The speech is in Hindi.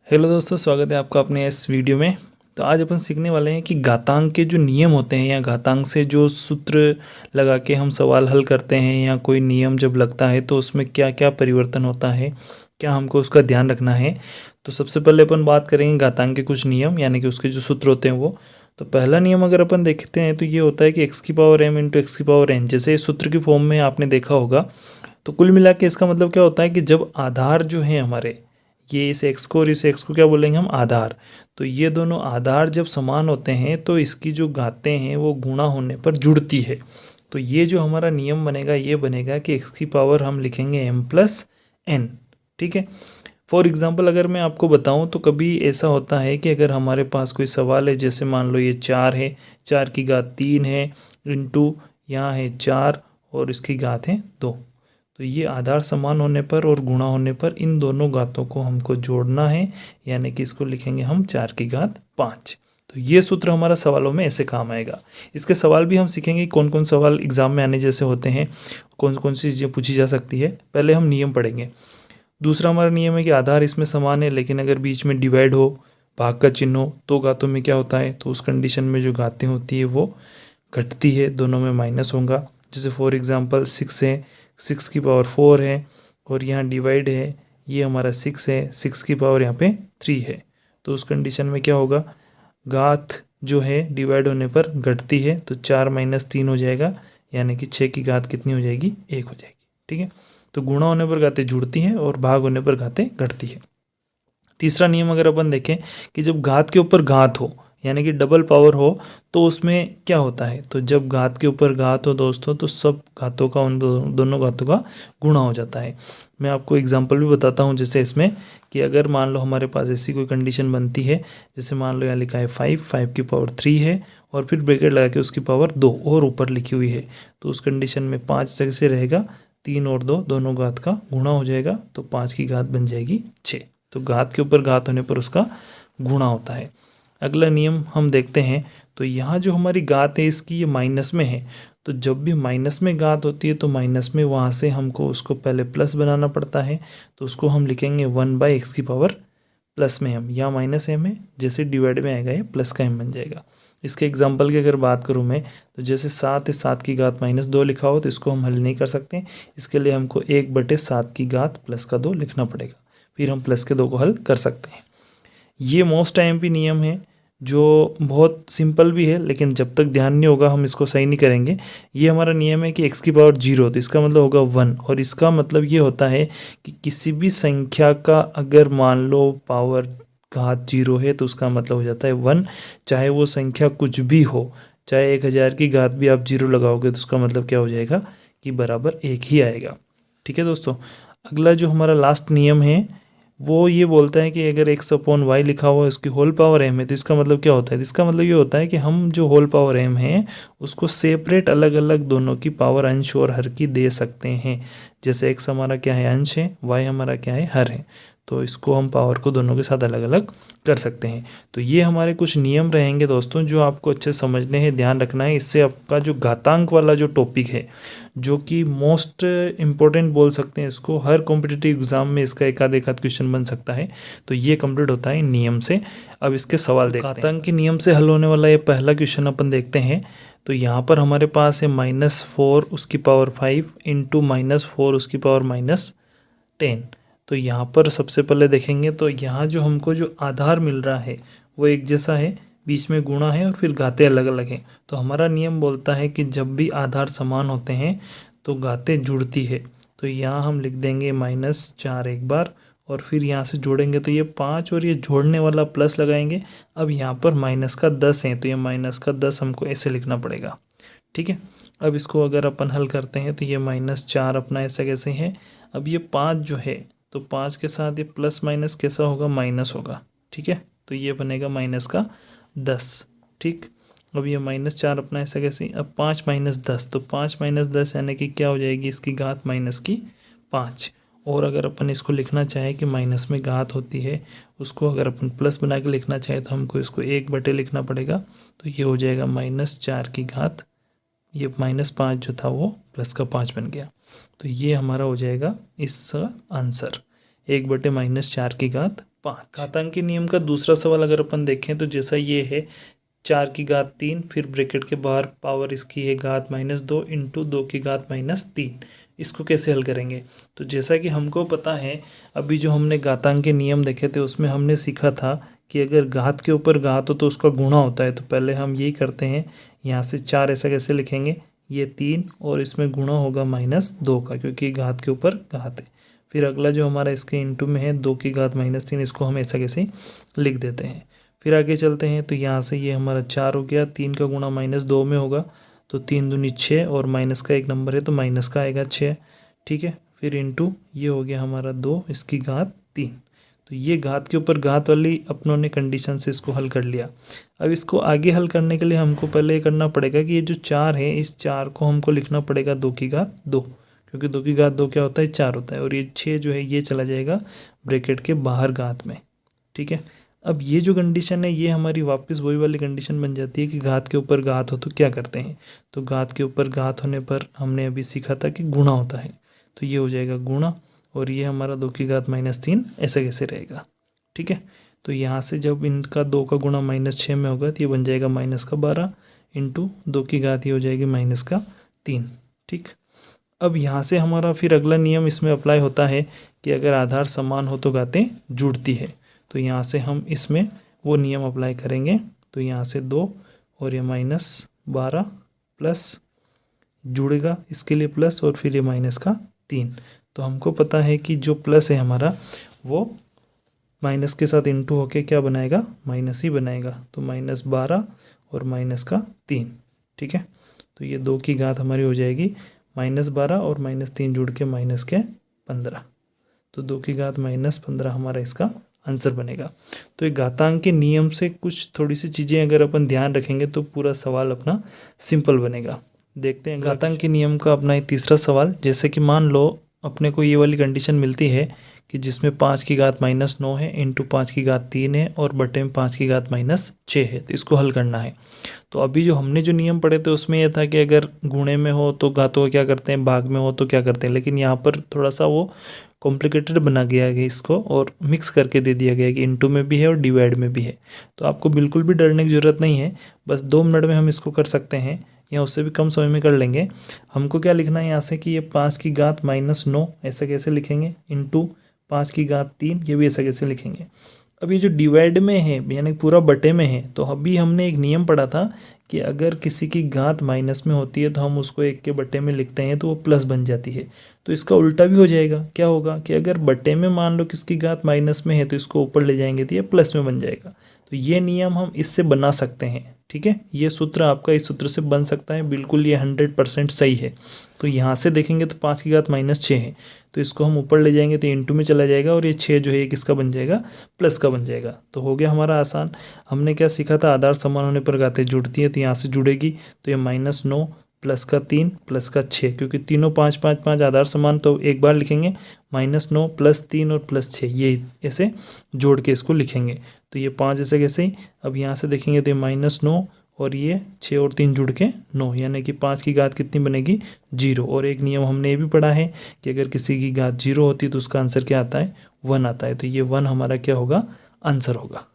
हेलो दोस्तों, स्वागत है आपका अपने इस वीडियो में। तो आज अपन सीखने वाले हैं कि घातांक के जो नियम होते हैं या घातांक से जो सूत्र लगा के हम सवाल हल करते हैं या कोई नियम जब लगता है तो उसमें क्या क्या परिवर्तन होता है, क्या हमको उसका ध्यान रखना है। तो सबसे पहले अपन बात करेंगे घातांक के कुछ नियम यानी कि उसके जो सूत्र होते हैं वो। तो पहला नियम अगर अपन देखते हैं तो ये होता है कि एक्स की पावर एम इंटू एक्स की पावर एन, जैसे इस सूत्र की फॉर्म में आपने देखा होगा। तो कुल मिला के इसका मतलब क्या होता है कि जब आधार जो है हमारे, ये इस एक्स को और इस एक्स को क्या बोलेंगे हम, आधार। तो ये दोनों आधार जब समान होते हैं तो इसकी जो घातें हैं वो गुणा होने पर जुड़ती है। तो ये जो हमारा नियम बनेगा ये बनेगा कि एक्स की पावर हम लिखेंगे एम प्लस एन। ठीक है। फॉर एग्ज़ाम्पल अगर मैं आपको बताऊं तो कभी ऐसा होता है कि अगर हमारे पास कोई सवाल है, जैसे मान लो ये 4 है, 4 की घात 3 है, इंटू यहाँ है 4 और इसकी घात है 2। तो ये आधार समान होने पर और गुणा होने पर इन दोनों घातों को हमको जोड़ना है, यानी कि इसको लिखेंगे हम 4 की घात 5। तो ये सूत्र हमारा सवालों में ऐसे काम आएगा। इसके सवाल भी हम सीखेंगे कौन कौन सवाल एग्जाम में आने जैसे होते हैं, कौन कौन सी चीज़ें पूछी जा सकती है। पहले हम नियम पढ़ेंगे। दूसरा हमारा नियम है कि आधार इसमें समान है, लेकिन अगर बीच में डिवाइड हो, भाग का चिन्ह हो, तो घातों में क्या होता है, तो उस कंडीशन में जो घातें होती है वो घटती है, दोनों में माइनस होगा। जैसे फॉर एग्जांपल 6 है, 6 की पावर 4 है और यहाँ डिवाइड है, ये हमारा 6 है, 6 की पावर यहाँ पे 3 है। तो उस कंडीशन में क्या होगा, घात जो है डिवाइड होने पर घटती है, तो 4 माइनस 3 हो जाएगा, यानी कि 6 की घात कितनी हो जाएगी, 1 हो जाएगी। ठीक है। तो गुणा होने पर घातें जुड़ती हैं और भाग होने पर घातें घटती है। तीसरा नियम अगर अपन देखें कि जब घात के ऊपर घात हो यानी कि डबल पावर हो तो उसमें क्या होता है, तो जब घात के ऊपर घात हो दोस्तों तो सब घातों का उन दोनों घातों का गुणा हो जाता है। मैं आपको एग्जांपल भी बताता हूँ, जैसे इसमें कि अगर मान लो हमारे पास ऐसी कोई कंडीशन बनती है, जैसे मान लो यहाँ लिखा है 5 की पावर 3 है और फिर ब्रैकेट लगा के उसकी पावर 2 और ऊपर लिखी हुई है, तो उस कंडीशन में 5 जगह से रहेगा, 3 और 2 दोनों घात का गुणा हो जाएगा, तो 5 की घात बन जाएगी 6। तो घात के ऊपर घात होने पर उसका गुणा होता है। अगला नियम हम देखते हैं, तो यहाँ जो हमारी घात है इसकी ये माइनस में है, तो जब भी माइनस में घात होती है तो माइनस में वहाँ से हमको उसको पहले प्लस बनाना पड़ता है, तो उसको हम लिखेंगे 1/x की पावर प्लस में एम, या माइनस एम है, जैसे डिवाइड में आएगा ये प्लस का एम बन जाएगा। इसके एग्जाम्पल की अगर बात करूँ मैं, तो जैसे 7 है, 7 की घात -2 लिखा हो तो इसको हम हल नहीं कर सकते। इसके लिए हमको 1/7 की घात प्लस का 2 लिखना पड़ेगा, फिर हम प्लस के 2 को हल कर सकते हैं। ये मोस्ट आईएमपी नियम है जो बहुत सिंपल भी है, लेकिन जब तक ध्यान नहीं होगा हम इसको सही नहीं करेंगे। ये हमारा नियम है कि x की पावर 0 तो इसका मतलब होगा 1, और इसका मतलब ये होता है कि किसी भी संख्या का अगर मान लो पावर घात 0 है तो उसका मतलब हो जाता है 1, चाहे वो संख्या कुछ भी हो, चाहे 1000 की घात भी आप 0 लगाओगे तो उसका मतलब क्या हो जाएगा कि बराबर 1 ही आएगा। ठीक है दोस्तों। अगला जो हमारा लास्ट नियम है वो ये बोलता है कि अगर x/y लिखा हुआ है उसकी होल पावर m है, तो इसका मतलब क्या होता है, इसका मतलब ये होता है कि हम जो होल पावर m है उसको सेपरेट अलग अलग दोनों की पावर अंश और हर की दे सकते हैं। जैसे x हमारा क्या है, अंश है, y हमारा क्या है, हर है, तो इसको हम पावर को दोनों के साथ अलग अलग कर सकते हैं। तो ये हमारे कुछ नियम रहेंगे दोस्तों जो आपको अच्छे समझने हैं, ध्यान रखना है। इससे आपका जो घातांक वाला जो टॉपिक है, जो कि मोस्ट इम्पोर्टेंट बोल सकते हैं इसको, हर कॉम्पिटिटिव एग्जाम में इसका एक आध क्वेश्चन बन सकता है, तो ये कंप्लीट होता है नियम से। अब इसके सवाल देखते हैं। घातांक के नियम से हल होने वाला ये पहला क्वेश्चन अपन देखते हैं। तो यहाँ पर हमारे पास है -4 उसकी पावर 5 इंटू -4 उसकी पावर -10। तो यहाँ पर सबसे पहले देखेंगे तो यहाँ जो हमको जो आधार मिल रहा है वो एक जैसा है, बीच में गुणा है और फिर घातें अलग अलग हैं। तो हमारा नियम बोलता है कि जब भी आधार समान होते हैं तो घातें जुड़ती है। तो यहाँ हम लिख देंगे -4 एक बार और फिर यहाँ से जोड़ेंगे तो ये 5 और ये जोड़ने वाला प्लस लगाएंगे। अब यहाँ पर -10 है तो ये -10 हमको ऐसे लिखना पड़ेगा। ठीक है। अब इसको अगर अपन हल करते हैं तो ये -4 अपना ऐसा कैसे है। अब ये 5 जो है तो 5 के साथ ये प्लस माइनस कैसा होगा, माइनस होगा। ठीक है। तो ये बनेगा -10। ठीक। अब ये -4 अपना ऐसा कैसे, अब 5 - 10 तो 5 - 10 यानी कि क्या हो जाएगी, इसकी घात -5। और अगर अपन इसको लिखना चाहे कि माइनस में घात होती है, उसको अगर अपन प्लस बना के लिखना चाहे तो हमको इसको 1/, लिखना पड़ेगा। तो ये हो जाएगा -4 की घात, ये -5 जो था वो +5 बन गया। तो ये हमारा हो जाएगा इसका आंसर, 1/-4 की घात 5। घातांक के नियम का दूसरा सवाल अगर अपन देखें तो जैसा ये है 4 की घात 3, फिर ब्रैकेट के बाहर पावर इसकी है घात -2 इंटू 2 की घात -3। इसको कैसे हल करेंगे? तो जैसा कि हमको पता है, अभी जो हमने घातांक के नियम देखे थे उसमें हमने सीखा था कि अगर घात के ऊपर घात हो तो उसका गुणा होता है। तो पहले हम यही करते हैं, यहाँ से 4 ऐसा कैसे लिखेंगे, ये 3 और इसमें गुणा होगा -2 का, क्योंकि घात के ऊपर घात है। फिर अगला जो हमारा इसके इंटू में है 2 की घात -3, इसको हम ऐसा कैसे लिख देते हैं। फिर आगे चलते हैं तो यहाँ से ये हमारा 4 हो गया, 3 का गुणा -2 में होगा तो 3 दूनी 6 और माइनस का एक नंबर है तो माइनस का आएगा 6। ठीक है, फिर इंटू ये हो गया हमारा 2 इसकी घात 3। तो ये घात के ऊपर घात वाली अपनों ने कंडीशन से इसको हल कर लिया। अब इसको आगे हल करने के लिए हमको पहले ये करना पड़ेगा कि ये जो 4 है इस 4 को हमको लिखना पड़ेगा 2 की घात 2, क्योंकि 2 की घात 2 क्या होता है, 4 होता है। और ये 6 जो है ये चला जाएगा ब्रैकेट के बाहर घात में। ठीक है, अब ये जो कंडीशन है ये हमारी वापस वही वाली कंडीशन बन जाती है कि घात के ऊपर घात हो तो क्या करते हैं। तो घात के ऊपर घात होने पर हमने अभी सीखा था कि गुणा होता है, तो ये हो जाएगा गुणा, और ये हमारा 2 की घात -3 ऐसे कैसे रहेगा। ठीक है, तो यहाँ से जब इनका 2 का गुणा -6 में होगा तो ये बन जाएगा -12 इंटू 2 की घात ये हो जाएगी -3। ठीक, अब यहाँ से हमारा फिर अगला नियम इसमें अप्लाई होता है कि अगर आधार समान हो तो घातें जुड़ती है। तो यहाँ से हम इसमें वो नियम अप्लाई करेंगे। तो यहाँ से 2 और ये -12 प्लस जुड़ेगा इसके लिए प्लस, और फिर ये -3। तो हमको पता है कि जो प्लस है हमारा वो माइनस के साथ इंटू होके क्या बनाएगा, माइनस ही बनाएगा। तो -12 और -3। ठीक है, तो ये 2 की घात हमारी हो जाएगी -12 और -3 जुड़ के -15। तो 2 की घात -15 हमारा इसका आंसर बनेगा। तो एक घातांक के नियम से कुछ थोड़ी सी चीज़ें अगर अपन ध्यान रखेंगे तो पूरा सवाल अपना सिंपल बनेगा। देखते हैं घातांक के नियम का अपना एक तीसरा सवाल। जैसे कि मान लो अपने को ये वाली कंडीशन मिलती है कि जिसमें 5 की घात -9 है इंटू 5 की घात 3 है और बटे में 5 की घात -6 है। तो इसको हल करना है। तो अभी जो हमने जो नियम पढ़े थे उसमें यह था कि अगर गुणे में हो तो घातों को क्या करते हैं, भाग में हो तो क्या करते हैं। लेकिन यहाँ पर थोड़ा सा वो कॉम्प्लिकेटेड बना गया है इसको, और मिक्स करके दे दिया गया है कि इंटू में भी है और डिवाइड में भी है। तो आपको बिल्कुल भी डरने की ज़रूरत नहीं है, बस 2 मिनट में हम इसको कर सकते हैं या उससे भी कम समय में कर लेंगे। हमको क्या लिखना है यहाँ से कि ये 5 की घात -9 ऐसा कैसे लिखेंगे, इंटू 5 की घात 3 ये भी ऐसा कैसे लिखेंगे। अब ये जो डिवाइड में है यानी पूरा बटे में है, तो अभी हमने एक नियम पढ़ा था कि अगर किसी की घात माइनस में होती है तो हम उसको 1 के बटे में लिखते हैं तो वो प्लस बन जाती है। तो इसका उल्टा भी हो जाएगा। क्या होगा कि अगर बटे में मान लो किसकी घात माइनस में है तो इसको ऊपर ले जाएंगे तो ये प्लस में बन जाएगा। तो ये नियम हम इससे बना सकते हैं। ठीक है, ये सूत्र आपका इस सूत्र से बन सकता है, बिल्कुल ये 100% सही है। तो यहाँ से देखेंगे तो 5 की घात -6 है, तो इसको हम ऊपर ले जाएंगे तो इंटू में चला जाएगा और ये 6 जो है ये किसका बन जाएगा, प्लस का बन जाएगा। तो हो गया हमारा आसान। हमने क्या सीखा था, आधार समान होने पर घातें जुड़ती है, तो यहाँ से जुड़ेगी तो ये -9 प्लस का 3 प्लस का 6, क्योंकि तीनों 5 5 5 आधार समान, तो एक बार लिखेंगे -9 प्लस 3 और प्लस 6, ये ऐसे जोड़ के इसको लिखेंगे। तो ये 5 ऐसे कैसे ही। अब यहाँ से देखेंगे तो ये -9 और ये 6 और 3 जुड़ के 9, यानी कि 5 की घात कितनी बनेगी, 0। और एक नियम हमने ये भी पढ़ा है कि अगर किसी की घात 0 होती है तो उसका आंसर क्या आता है, 1 आता है। तो ये 1 हमारा क्या होगा, आंसर होगा।